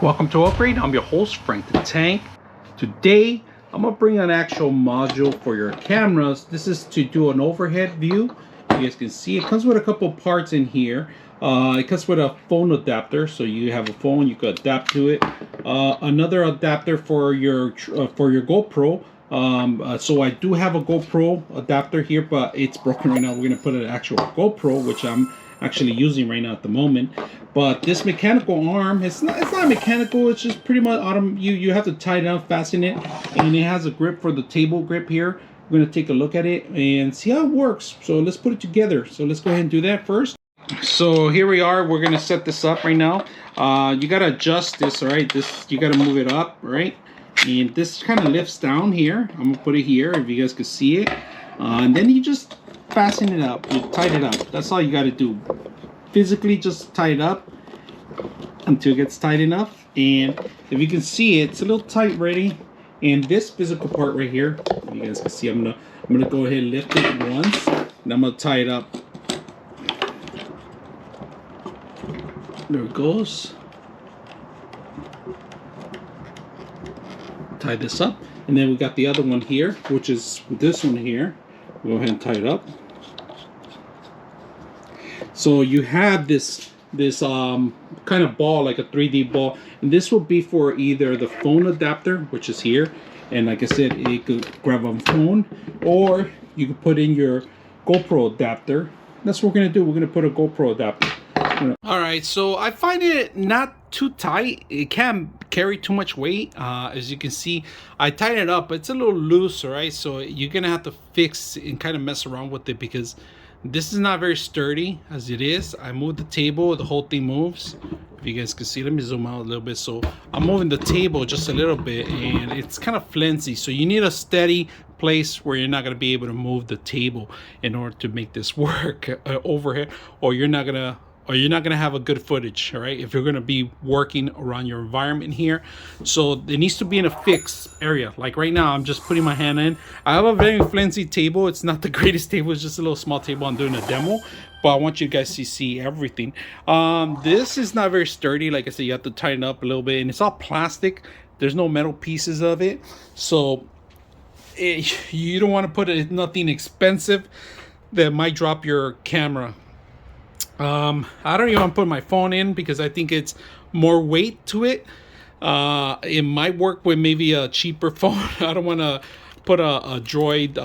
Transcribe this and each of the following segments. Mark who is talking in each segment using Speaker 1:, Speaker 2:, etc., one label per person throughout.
Speaker 1: Welcome to Upgrade. I'm your host, Frank the Tank. Today, I'm gonna bring an actual module for your cameras. This is to do an overhead view. You guys can see it comes with a couple parts in here. It comes with a phone adapter, so you have a phone, you can adapt to it. Another adapter for your GoPro. So I do have a GoPro adapter here, but it's broken right now. We're gonna put an actual GoPro, which I'm actually using right now at the moment. But this mechanical arm, it's not mechanical, it's just pretty much you have to tie it down, fasten it, and it has a grip for the table grip here. We're gonna take a look at it and see how it works. So let's put it together. So let's go ahead and do that first. So here we are, we're gonna set this up right now. You gotta adjust this, all right? You gotta move it up, right? And this kind of lifts down here. I'm gonna put it here if you guys can see it. And then you just fasten it up, you tighten it up. That's all you gotta do. Physically just tie it up until it gets tight enough. And if you can see it, it's a little tight ready. And this physical part right here, you guys can see, I'm gonna go ahead and lift it once, and I'm gonna tie it up. There it goes. Tie this up, and then we got the other one here, which is this one here. Go ahead and tie it up. So you have this kind of ball, like a 3D ball, and this will be for either the phone adapter, which is here, and like I said, you could grab a phone, or you could put in your GoPro adapter. That's what we're gonna do. We're gonna put a GoPro adapter. All right, so I find it not too tight. It can't carry too much weight. As you can see, I tighten it up, but it's a little loose, all right? So you're gonna have to fix and kind of mess around with it because this is not very sturdy as it is. I moved the table, the whole thing moves. If you guys can see, let me zoom out a little bit. So I'm moving the table just a little bit, and it's kind of flimsy. So you need a steady place where you're not going to be able to move the table in order to make this work overhead, or you're not gonna have a good footage, all right, if you're gonna be working around your environment here. So it needs to be in a fixed area. Like right now, I'm just putting my hand in. I have a very flimsy table. It's not the greatest table, it's just a little small table. I'm doing a demo, but I want you guys to see everything. This is not very sturdy. Like I said, you have to tighten up a little bit, and it's all plastic. There's no metal pieces of it, so you don't want to put nothing expensive that might drop your camera. I don't even want to put my phone in because I think it's more weight to it. It might work with maybe a cheaper phone. I don't want to put a Droid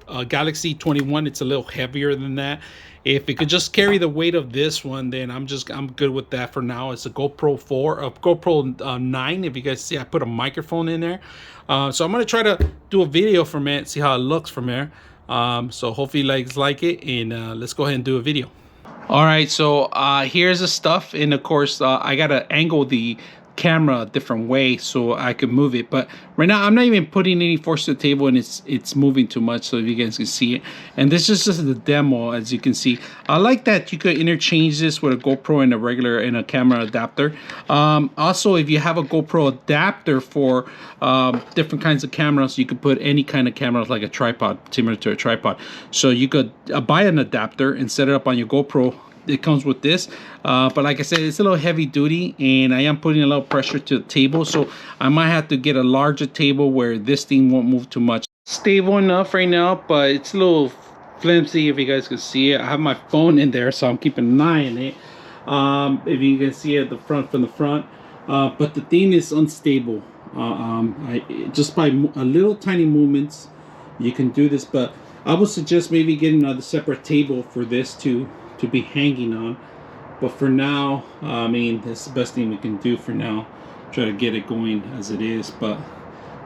Speaker 1: a Galaxy 21. It's a little heavier than that. If it could just carry the weight of this one, then I'm good with that for now. It's a GoPro 4, a GoPro 9. If you guys see, I put a microphone in there. So I'm gonna try to do a video from it, see how it looks from there. So hopefully you guys like it, and let's go ahead and do a video. All right, so here's the stuff, and of course I gotta angle the camera a different way so I can move it. But right now I'm not even putting any force to the table, and it's moving too much, so if you guys can see it. And this is just the demo. As you can see, I like that you could interchange this with a GoPro and a camera adapter. Also, if you have a GoPro adapter for different kinds of cameras, you could put any kind of camera like a tripod, similar to a tripod. So you could buy an adapter and set it up on your GoPro. It comes with this, but like I said, it's a little heavy duty, and I am putting a little pressure to the table, so I might have to get a larger table where this thing won't move too much. Stable enough right now, but it's a little flimsy. If you guys can see it, I have my phone in there, so I'm keeping an eye on it. If you can see it from the front, but the thing is unstable. Just by a little tiny movements, you can do this, but I would suggest maybe getting another separate table for this to be hanging on. But for now, I mean, that's the best thing we can do for now. Try to get it going as it is, but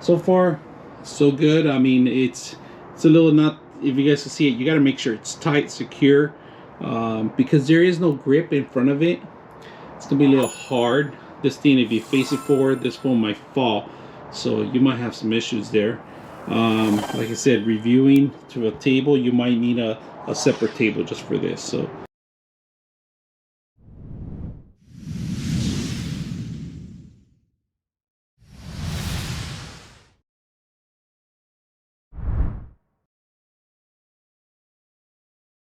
Speaker 1: so far so good. I mean, it's a little not, if you guys can see it, you got to make sure it's tight, secure, because there is no grip in front of it. It's gonna be a little hard. This thing, if you face it forward, this phone might fall, so you might have some issues there. Like I said, reviewing to a table, you might need a separate table just for this. So